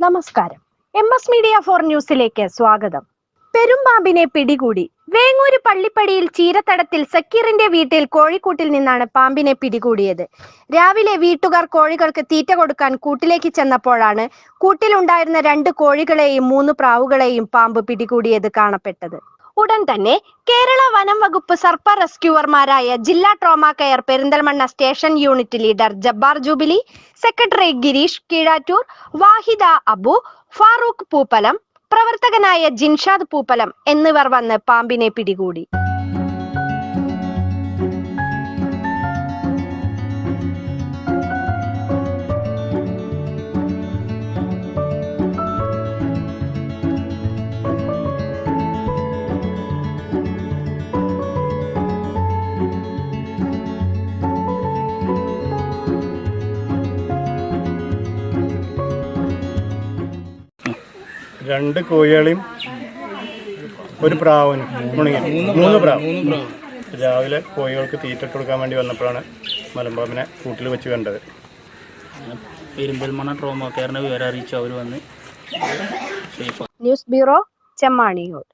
നമസ്കാരം. MS media 4 ന്യൂസിലേക്ക് സ്വാഗതം. പെരുമ്പാമ്പിനെ പിടികൂടി. വേങ്ങൂര് പള്ളിപ്പടിയിൽ ചീരത്തടത്തിൽ സക്കീറിന്റെ വീട്ടിൽ കോഴിക്കൂട്ടിൽ നിന്നാണ് പാമ്പിനെ പിടികൂടിയത്. രാവിലെ വീട്ടുകാർ കോഴികൾക്ക് തീറ്റ കൊടുക്കാൻ കൂട്ടിലേക്ക് ചെന്നപ്പോഴാണ് കൂട്ടിലുണ്ടായിരുന്ന 2 കോഴികളെയും 3 പ്രാവുകളെയും പാമ്പ് പിടികൂടിയത് കാണപ്പെട്ടത്. ഉടൻ തന്നെ കേരള വനം വകുപ്പ് സർപ്പ റെസ്ക്യൂവർമാരായ ജില്ലാ trauma care Perinthalmanna station unit leader Jabbar Jubilee, secretary Girish Keezhattoor, Vahida Abu, Farooq Pooppalam, പ്രവർത്തകനായ ജിൻഷാദ് പൂപ്പലം എന്നിവർ വന്ന് പാമ്പിനെ പിടികൂടി. രണ്ട് കോഴികളെയും ഒരു പ്രാവിനും മൂന്ന് പ്രാവ് രാവിലെ കോഴികൾക്ക് തീറ്റ കൊടുക്കാൻ വേണ്ടി വന്നപ്പോഴാണ് മലമ്പാമ്പിനെ കൂട്ടിൽ വെച്ച് കണ്ടത്. പെരിന്തൽമണ്ണ ട്രോമ കെയറിനെ വിവരം അറിയിച്ചു അവർ വന്ന്. News bureau, ചെമ്മാണിയൂർ.